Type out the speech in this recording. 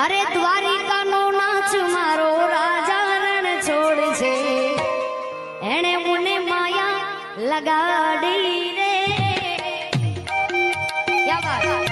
અરે દ્વારિકાનો નાચ મારો રાજા રણ છોડ છે, એણે મને માયા લગાડી રે. ક્યા વાત